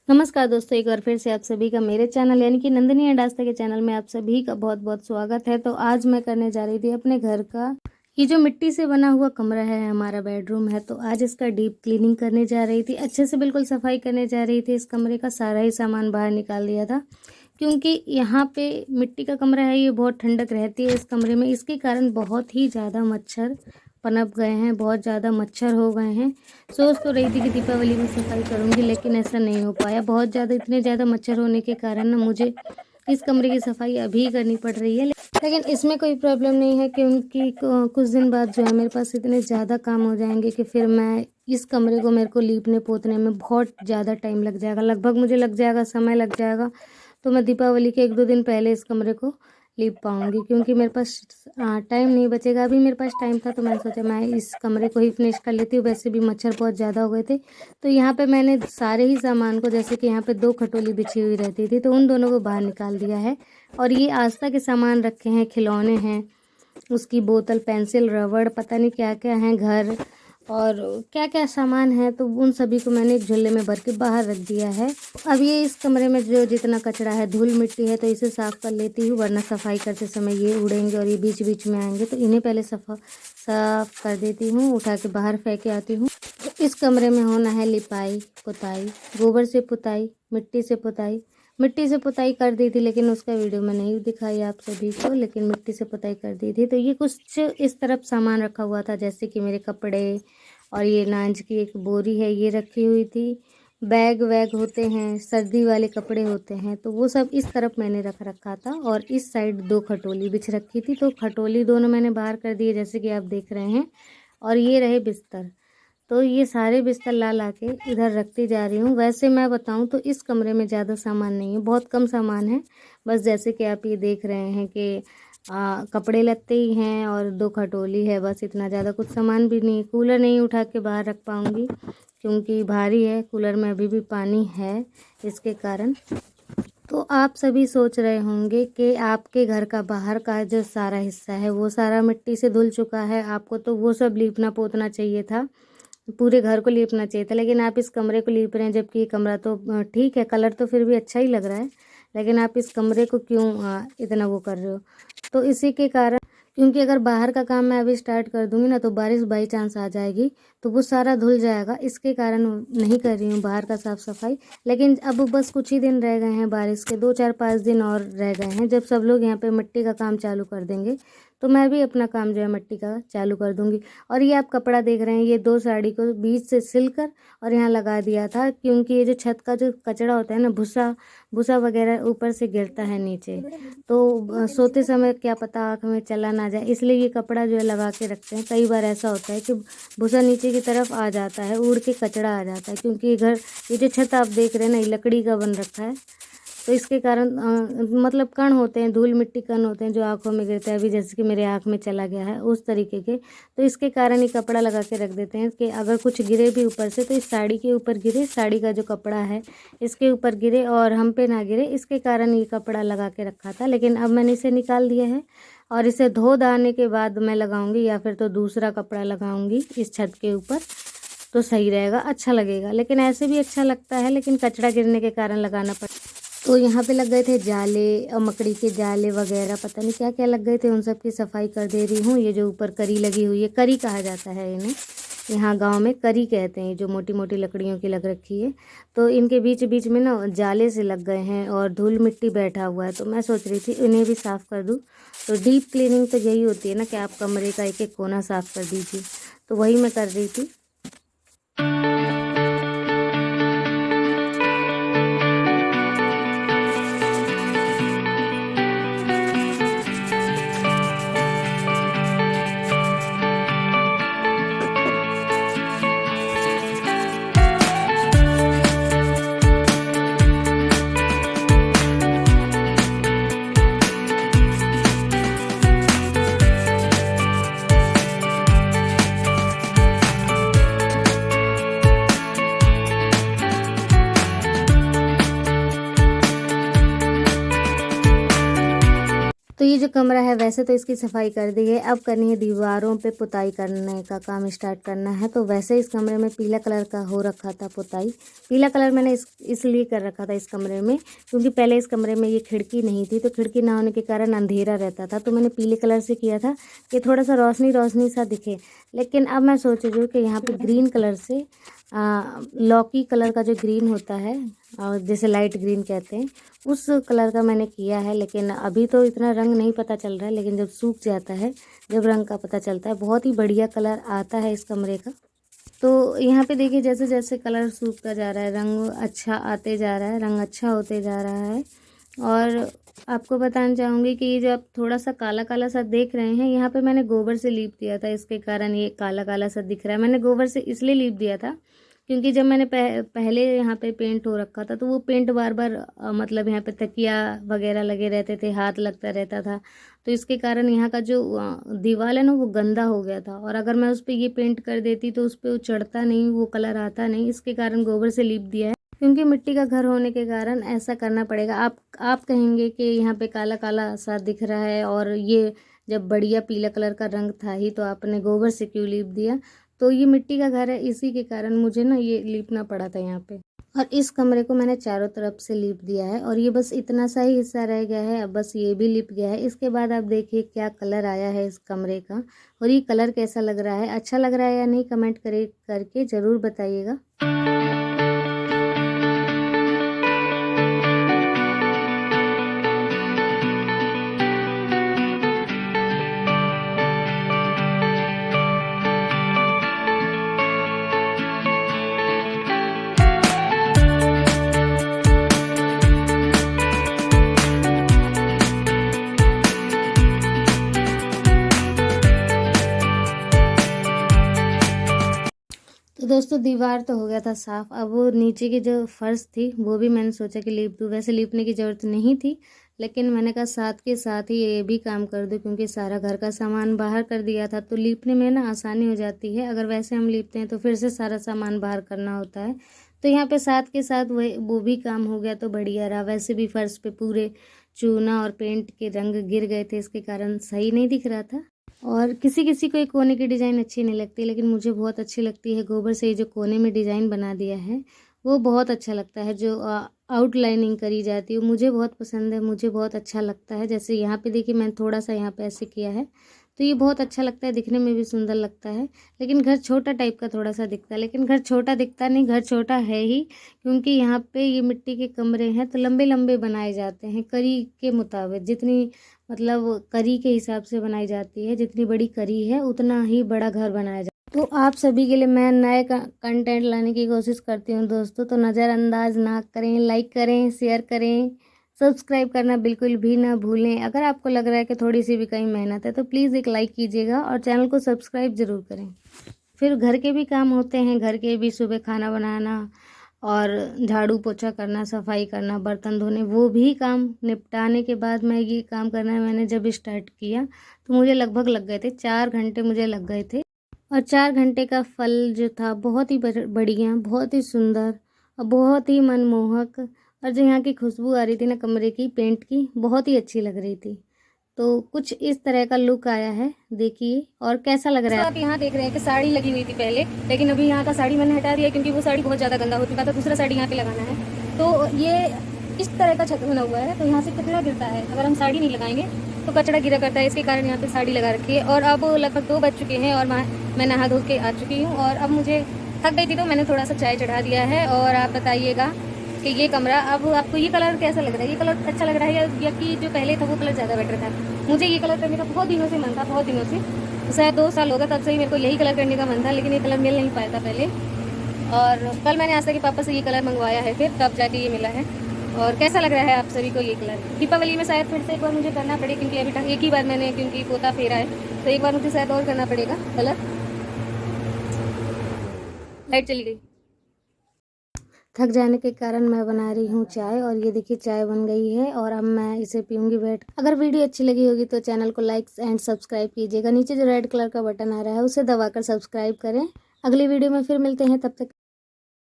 नमस्कार दोस्तों, एक बार फिर से आप सभी का मेरे चैनल यानी कि नंदिनी एंड आस्था के चैनल में आप सभी का बहुत बहुत स्वागत है। तो आज मैं करने जा रही थी अपने घर का ये जो मिट्टी से बना हुआ कमरा है, हमारा बेडरूम है, तो आज इसका डीप क्लीनिंग करने जा रही थी। अच्छे से बिल्कुल सफाई करने जा रही थी। इस कमरे का सारा ही सामान बाहर निकाल दिया था क्योंकि यहाँ पे मिट्टी का कमरा है, ये बहुत ठंडक रहती है इस कमरे में। इसके कारण बहुत ही ज़्यादा मच्छर पनप गए हैं, बहुत ज़्यादा मच्छर हो गए हैं। सोच तो रही थी कि दीपावली में सफाई करूंगी, लेकिन ऐसा नहीं हो पाया। बहुत ज़्यादा इतने ज़्यादा मच्छर होने के कारण ना मुझे इस कमरे की सफाई अभी करनी पड़ रही है। लेकिन इसमें कोई प्रॉब्लम नहीं है क्योंकि कुछ दिन बाद जो है मेरे पास इतने ज़्यादा काम हो जाएंगे कि फिर मैं इस कमरे को मेरे को लीपने पोतने में बहुत ज़्यादा टाइम लग जाएगा। लगभग मुझे लग जाएगा, समय लग जाएगा। तो मैं दीपावली के 1-2 दिन पहले इस कमरे को लीप पाऊंगी क्योंकि मेरे पास टाइम नहीं बचेगा। अभी मेरे पास टाइम था तो मैंने सोचा मैं इस कमरे को ही फिनिश कर लेती हूँ। वैसे भी मच्छर बहुत ज़्यादा हो गए थे। तो यहाँ पे मैंने सारे ही सामान को, जैसे कि यहाँ पे 2 खटोली बिछी हुई रहती थी, तो उन दोनों को बाहर निकाल दिया है। और ये आस्था के सामान रखे हैं, खिलौने हैं, उसकी बोतल, पेंसिल, रबड़, पता नहीं क्या क्या हैं, घर और क्या क्या सामान है, तो उन सभी को मैंने एक झोले में भर के बाहर रख दिया है। अब ये इस कमरे में जो जितना कचरा है, धूल मिट्टी है, तो इसे साफ़ कर लेती हूँ, वरना सफाई करते समय ये उड़ेंगे और ये बीच बीच में आएंगे। तो इन्हें पहले साफ कर देती हूँ, उठा के बाहर फेंक के आती हूँ। तो इस कमरे में होना है लिपाई पुताई, गोबर से पुताई, मिट्टी से पुताई। मिट्टी से पुताई कर दी थी, लेकिन उसका वीडियो में नहीं दिखाई आप सभी को, लेकिन मिट्टी से पुताई कर दी थी। तो ये कुछ इस तरफ सामान रखा हुआ था, जैसे कि मेरे कपड़े और ये नांज की एक बोरी है, ये रखी हुई थी। बैग वैग होते हैं, सर्दी वाले कपड़े होते हैं, तो वो सब इस तरफ मैंने रख रखा था। और इस साइड 2 खटोली बिछ रखी थी, तो खटोली दोनों मैंने बाहर कर दिए, जैसे कि आप देख रहे हैं। और ये रहे बिस्तर, तो ये सारे बिस्तर ला ला के इधर रखती जा रही हूँ। वैसे मैं बताऊँ तो इस कमरे में ज़्यादा सामान नहीं है, बहुत कम सामान है। बस जैसे कि आप ये देख रहे हैं कि कपड़े लत्ते ही हैं और 2 खटोली है, बस इतना ज़्यादा कुछ सामान भी नहीं। कूलर नहीं उठा के बाहर रख पाऊँगी क्योंकि भारी है, कूलर में अभी भी पानी है इसके कारण। तो आप सभी सोच रहे होंगे कि आपके घर का बाहर का जो सारा हिस्सा है वो सारा मिट्टी से धुल चुका है, आपको तो वो सब लीपना पोतना चाहिए था, पूरे घर को लीपना चाहिए था। लेकिन आप इस कमरे को लीप रहे हैं, जबकि ये कमरा तो ठीक है, कलर तो फिर भी अच्छा ही लग रहा है, लेकिन आप इस कमरे को क्यों इतना वो कर रहे हो। तो इसी के कारण, क्योंकि अगर बाहर का काम मैं अभी स्टार्ट कर दूंगी ना, तो बारिश बाई चांस आ जाएगी तो वो सारा धुल जाएगा। इसके कारण नहीं कर रही हूँ बाहर का साफ़ सफाई। लेकिन अब बस कुछ ही दिन रह गए हैं बारिश के, 2-4-5 दिन और रह गए हैं। जब सब लोग यहाँ पे मिट्टी का काम चालू कर देंगे तो मैं भी अपना काम जो है मिट्टी का चालू कर दूंगी। और ये आप कपड़ा देख रहे हैं, ये 2 साड़ी को बीच से सिलकर और यहाँ लगा दिया था, क्योंकि ये जो छत का जो कचरा होता है ना, भूसा भूसा वगैरह ऊपर से गिरता है नीचे, तो सोते समय क्या पता आँख में चला ना जाए, इसलिए ये कपड़ा जो है लगा के रखते हैं। कई बार ऐसा होता है कि भूसा नीचे की तरफ आ जाता है, उड़ के कचरा आ जाता है, क्योंकि ये जो छत आप देख रहे हैं ना, ये लकड़ी का बन रखा है। तो इसके कारण मतलब कण होते हैं, धूल मिट्टी कण होते हैं जो आँखों में गिरते हैं, अभी जैसे कि मेरे आँख में चला गया है उस तरीके के। तो इसके कारण ये कपड़ा लगा के रख देते हैं कि अगर कुछ गिरे भी ऊपर से तो इस साड़ी के ऊपर गिरे, साड़ी का जो कपड़ा है इसके ऊपर गिरे और हम पे ना गिरे, इसके कारण ये कपड़ा लगा के रखा था। लेकिन अब मैंने इसे निकाल दिया है और इसे धो दाने के बाद मैं लगाऊंगी, या फिर तो दूसरा कपड़ा लगाऊंगी इस छत के ऊपर, तो सही रहेगा, अच्छा लगेगा। लेकिन ऐसे भी अच्छा लगता है, लेकिन कचरा गिरने के कारण लगाना पड़ता। तो यहाँ पे लग गए थे जाले और मकड़ी के जाले वगैरह, पता नहीं क्या क्या लग गए थे, उन सब की सफाई कर दे रही हूँ। ये जो ऊपर करी लगी हुई है, करी कहा जाता है इन्हें, यहाँ गांव में करी कहते हैं, जो मोटी मोटी लकड़ियों की लग रखी है। तो इनके बीच बीच में ना जाले से लग गए हैं और धूल मिट्टी बैठा हुआ है, तो मैं सोच रही थी इन्हें भी साफ़ कर दूँ। तो डीप क्लीनिंग तो यही होती है ना कि आप कमरे का एक एक कोना साफ़ कर दीजिए, तो वही मैं कर रही थी। ये जो कमरा है वैसे तो इसकी सफाई कर दी है, अब करनी है दीवारों पे पुताई करने का काम स्टार्ट करना है। तो वैसे इस कमरे में पीला कलर का हो रखा था पुताई। पीला कलर मैंने इसलिए कर रखा था इस कमरे में क्योंकि पहले इस कमरे में ये खिड़की नहीं थी, तो खिड़की ना होने के कारण अंधेरा रहता था। तो मैंने पीले कलर से किया था कि थोड़ा सा रोशनी रोशनी सा दिखे। लेकिन अब मैं सोच रही हूँ कि यहाँ पर ग्रीन कलर से लौकी कलर का जो ग्रीन होता है और जैसे लाइट ग्रीन कहते हैं उस कलर का मैंने किया है। लेकिन अभी तो इतना रंग नहीं पता चल रहा है, लेकिन जब सूख जाता है, जब रंग का पता चलता है, बहुत ही बढ़िया कलर आता है इस कमरे का। तो यहाँ पे देखिए जैसे जैसे कलर सूखता जा रहा है, रंग अच्छा आते जा रहा है, रंग अच्छा होते जा रहा है। और आपको बताना चाहूँगी कि ये जो आप थोड़ा सा काला काला सा देख रहे हैं, यहाँ पे मैंने गोबर से लीप दिया था, इसके कारण ये काला काला सा दिख रहा है। मैंने गोबर से इसलिए लीप दिया था क्योंकि जब मैंने पहले यहाँ पे पेंट हो रखा था तो वो पेंट बार बार मतलब यहाँ पे तकिया वगैरह लगे रहते थे, हाथ लगता रहता था। तो इसके कारण यहाँ का जो दीवार है ना वो गंदा हो गया था, और अगर मैं उस पर ये पेंट कर देती तो उस पर वो चढ़ता नहीं, वो कलर आता नहीं। इसके कारण गोबर से लीप दिया है, क्योंकि मिट्टी का घर होने के कारण ऐसा करना पड़ेगा। आप कहेंगे कि यहाँ पे काला काला सा दिख रहा है और ये जब बढ़िया पीला कलर का रंग था ही तो आपने गोबर से क्यों लीप दिया। तो ये मिट्टी का घर है, इसी के कारण मुझे ना ये लीपना पड़ा था यहाँ पे। और इस कमरे को मैंने चारों तरफ से लीप दिया है और ये बस इतना सा ही हिस्सा रह गया है, अब बस ये भी लिप गया है। इसके बाद आप देखिए क्या कलर आया है इस कमरे का, और ये कलर कैसा लग रहा है, अच्छा लग रहा है या नहीं, कमेंट करके ज़रूर बताइएगा। तो दोस्तों दीवार तो हो गया था साफ़, अब वो नीचे की जो फर्श थी वो भी मैंने सोचा कि लीप दूँ। वैसे लीपने की ज़रूरत नहीं थी, लेकिन मैंने कहा साथ के साथ ही ये भी काम कर दूँ, क्योंकि सारा घर का सामान बाहर कर दिया था तो लीपने में ना आसानी हो जाती है। अगर वैसे हम लीपते हैं तो फिर से सारा सामान बाहर करना होता है। तो यहाँ पे साथ के साथ वो भी काम हो गया तो बढ़िया रहा। वैसे भी फर्श पे पूरे चूना और पेंट के रंग गिर गए थे, इसके कारण सही नहीं दिख रहा था। और किसी किसी को एक कोने की डिज़ाइन अच्छी नहीं लगती, लेकिन मुझे बहुत अच्छी लगती है। गोबर से ये जो कोने में डिज़ाइन बना दिया है वो बहुत अच्छा लगता है। जो आउटलाइनिंग करी जाती है मुझे बहुत पसंद है, मुझे बहुत अच्छा लगता है। जैसे यहाँ पे देखिए मैंने थोड़ा सा यहाँ पे ऐसे किया है तो ये बहुत अच्छा लगता है, दिखने में भी सुंदर लगता है। लेकिन घर छोटा टाइप का थोड़ा सा दिखता है, लेकिन घर छोटा दिखता नहीं, घर छोटा है ही, क्योंकि यहाँ पे ये मिट्टी के कमरे हैं तो लंबे लंबे बनाए जाते हैं करी के मुताबिक। जितनी मतलब करी के हिसाब से बनाई जाती है, जितनी बड़ी करी है उतना ही बड़ा घर बनाया जाता है। तो आप सभी के लिए मैं नए कंटेंट लाने की कोशिश करती हूँ दोस्तों, तो नज़रअंदाज ना करें, लाइक करें, शेयर करें, सब्सक्राइब करना बिल्कुल भी ना भूलें। अगर आपको लग रहा है कि थोड़ी सी भी कहीं मेहनत है तो प्लीज़ एक लाइक कीजिएगा और चैनल को सब्सक्राइब ज़रूर करें। फिर घर के भी काम होते हैं, घर के भी सुबह खाना बनाना और झाड़ू पोछा करना, सफाई करना, बर्तन धोने, वो भी काम निपटाने के बाद मैं ये काम करना मैंने जब स्टार्ट किया तो मुझे लगभग लग गए थे 4 घंटे मुझे लग गए थे। और 4 घंटे का फल जो था बहुत ही बढ़िया, बहुत ही सुंदर और बहुत ही मनमोहक, और जो यहाँ की खुशबू आ रही थी ना कमरे की पेंट की, बहुत ही अच्छी लग रही थी। तो कुछ इस तरह का लुक आया है, देखिए और कैसा लग रहा है। तो आप यहाँ देख रहे हैं कि साड़ी लगी हुई थी पहले, लेकिन अभी यहाँ का साड़ी मैंने हटा दिया क्योंकि वो साड़ी बहुत ज़्यादा गंदा हो चुका था। दूसरा साड़ी यहाँ पे लगाना है। तो ये इस तरह का छत बना हुआ है, तो यहाँ से कचरा गिरता है, अगर हम साड़ी नहीं लगाएंगे तो कचरा गिरा करता है, इसके कारण यहाँ पे साड़ी लगा रखी है। और अब लगभग 2 बज चुके हैं और मैं नहा धो के आ चुकी हूँ, और अब मुझे थक गई थी तो मैंने थोड़ा सा चाय चढ़ा दिया है। और आप बताइएगा कि ये कमरा अब आपको ये कलर कैसा लग रहा है, ये कलर अच्छा लग रहा है या कि जो पहले था वो कलर ज़्यादा बेटर था। मुझे ये कलर करने का बहुत दिनों से मन था, बहुत दिनों से, शायद 2 साल होगा तब से ही मेरे को यही कलर करने का मन था, लेकिन ये कलर मिल नहीं पाया था पहले। और कल मैंने आस्था के पापा से ये कलर मंगवाया है, फिर तब जाके ये मिला है। और कैसा लग रहा है आप सभी को ये कलर? दीपावली में शायद फिर से एक बार मुझे करना पड़े, क्योंकि अभी तक एक ही बार मैंने, क्योंकि पोता फेरा है तो एक बार मुझे शायद और करना पड़ेगा कलर। लाइट चली गई। थक जाने के कारण मैं बना रही हूँ चाय, और ये देखिए चाय बन गई है और अब मैं इसे पीऊँगी बैठ। अगर वीडियो अच्छी लगी होगी तो चैनल को लाइक एंड सब्सक्राइब कीजिएगा। नीचे जो रेड कलर का बटन आ रहा है उसे दबाकर सब्सक्राइब करें। अगली वीडियो में फिर मिलते हैं, तब तक